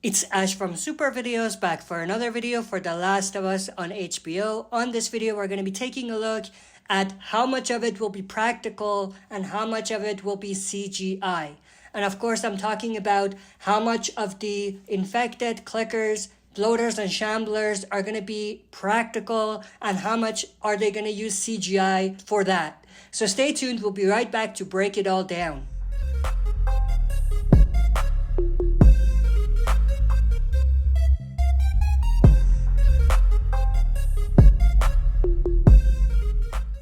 It's Ash from Super Videos back for another video for The Last of Us on HBO. On this video, we're going to be taking a look at how much of it will be practical and how much of it will be CGI. And of course, I'm talking about how much of the infected Cllickers, Bloaters, and Shamblers are going to be practical and how much are they going to use CGI for that. So stay tuned, we'll be right back to break it all down.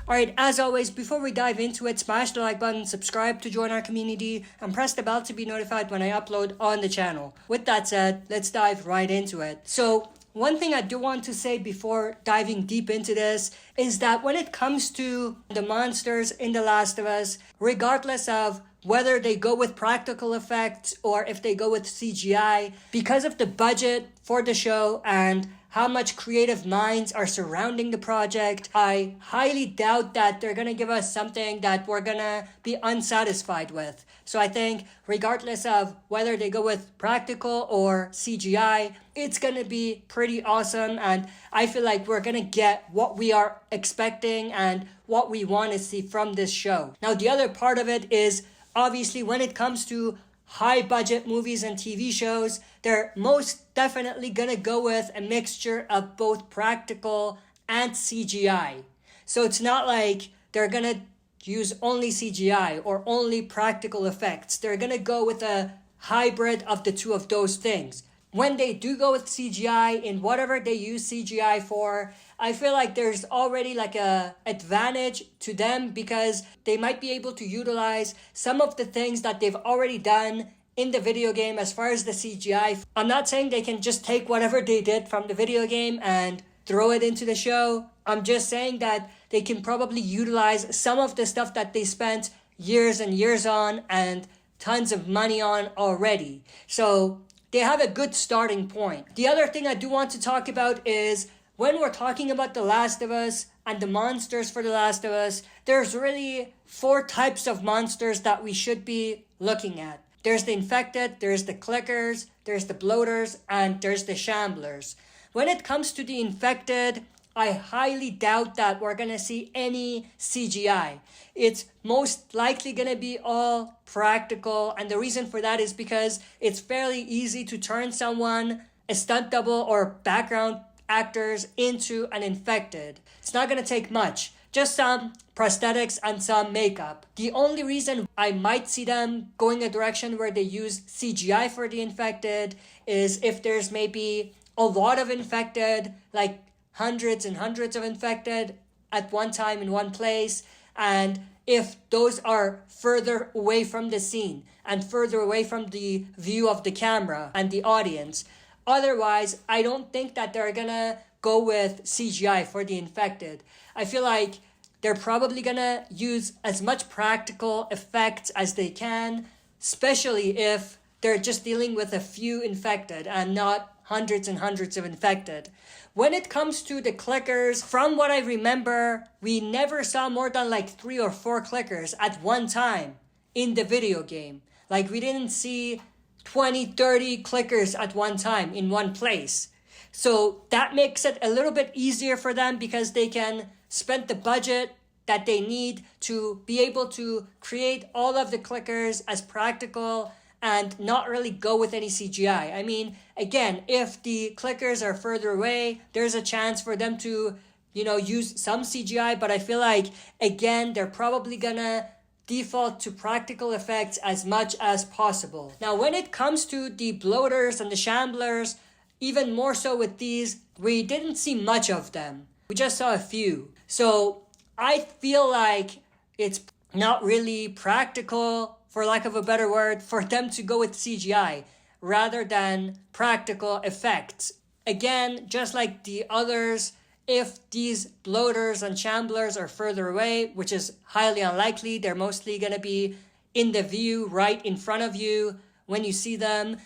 Alright, as always, before we dive into it, smash the like button, subscribe to join our community, and press the bell to be notified when I upload on the channel. With that said, let's dive right into it. So, one thing I do want to say before diving deep into this is that when it comes to the monsters in The Last of Us, regardless of whether they go with practical effects or if they go with CGI, because of the budget for the show and how much creative minds are surrounding the project, I highly doubt that they're going to give us something that we're going to be unsatisfied with. So I think regardless of whether they go with practical or CGI, it's going to be pretty awesome. And I feel like we're going to get what we are expecting and what we want to see from this show. Now, the other part of it is obviously when it comes to high budget movies and TV shows, they're most definitely gonna go with a mixture of both practical and CGI. So it's not like they're gonna use only CGI or only practical effects. They're gonna go with a hybrid of the two of those things. When they do go with CGI in whatever they use CGI for, I feel like there's already like a advantage to them because they might be able to utilize some of the things that they've already done in the video game as far as the CGI. I'm not saying they can just take whatever they did from the video game and throw it into the show. I'm just saying that they can probably utilize some of the stuff that they spent years and years on and tons of money on already. So they have a good starting point. The other thing I do want to talk about is when we're talking about The Last of Us and the monsters for The Last of Us, there's really 4 types of monsters that we should be looking at. There's the infected, there's the Cllickers, there's the Bloaters, and there's the Shamblers. When it comes to the infected, I highly doubt that we're going to see any CGI. It's most likely going to be all practical, and the reason for that is because it's fairly easy to turn someone, a stunt double or background actors, into an infected. It's not going to take much, just some prosthetics and some makeup. The only reason I might see them going a direction where they use CGI for the infected is if there's maybe a lot of infected, like hundreds and hundreds of infected at one time in one place, and if those are further away from the scene and further away from the view of the camera and the audience. Otherwise, I don't think that they're gonna go with CGI for the infected. I feel like they're probably gonna use as much practical effects as they can, especially if they're just dealing with a few infected and not hundreds and hundreds of infected. When it comes to the Cllickers, from what I remember, we never saw more than like 3 or 4 Cllickers at one time in the video game. Like we didn't see 20, 30 Cllickers at one time in one place. So that makes it a little bit easier for them because they can spend the budget that they need to be able to create all of the Cllickers as practical and not really go with any CGI. I mean, again, if the Cllickers are further away, there's a chance for them to, use some CGI, but I feel like, again, they're probably gonna default to practical effects as much as possible. Now, when it comes to the Bloaters and the Shamblers, even more so with these, we didn't see much of them. We just saw a few. So I feel like it's not really practical, for lack of a better word, for them to go with CGI rather than practical effects. Again, just like the others, if these Bloaters and Shamblers are further away, which is highly unlikely, they're mostly going to be in the view right in front of you when you see them.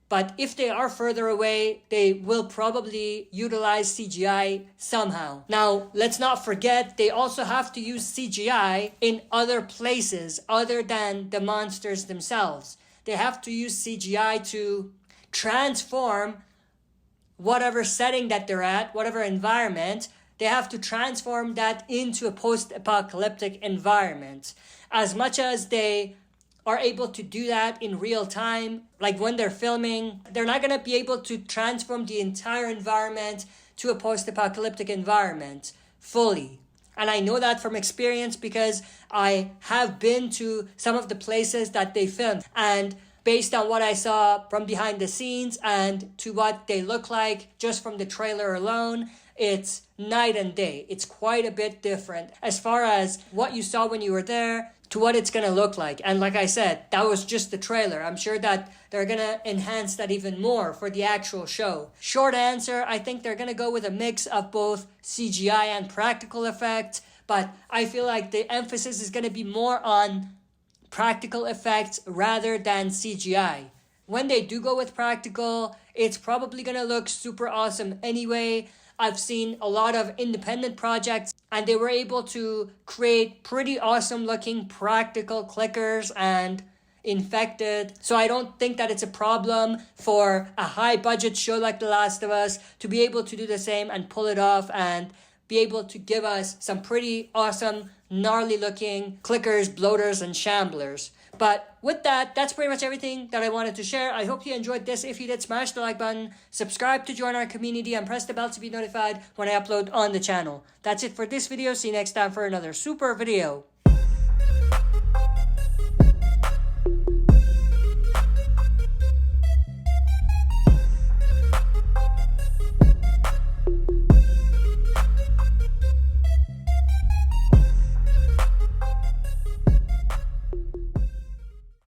But if they are further away, they will probably utilize CGI somehow. Now, let's not forget, they also have to use CGI in other places other than the monsters themselves. They have to use CGI to transform whatever setting that they're at, whatever environment. They have to transform that into a post-apocalyptic environment. As much as they are able to do that in real time, like when they're filming, they're not going to be able to transform the entire environment to a post-apocalyptic environment fully. And I know that from experience because I have been to some of the places that they filmed. And based on what I saw from behind the scenes and to what they look like just from the trailer alone, it's night and day. It's quite a bit different as far as what you saw when you were there to what it's going to look like. And like I said, that was just the trailer. I'm sure that they're going to enhance that even more for the actual show. Short answer, I think they're going to go with a mix of both CGI and practical effects, but I feel like the emphasis is going to be more on practical effects rather than CGI. When they do go with practical, it's probably going to look super awesome anyway. I've seen a lot of independent projects and they were able to create pretty awesome looking practical Cllickers and infected. So I don't think that it's a problem for a high budget show like The Last of Us to be able to do the same and pull it off and be able to give us some pretty awesome, gnarly looking Cllickers, Bloaters, and Shamblers. But with that, that's pretty much everything that I wanted to share. I hope you enjoyed this. If you did, smash the like button, subscribe to join our community, and press the bell to be notified when I upload on the channel. That's it for this video. See you next time for another super video.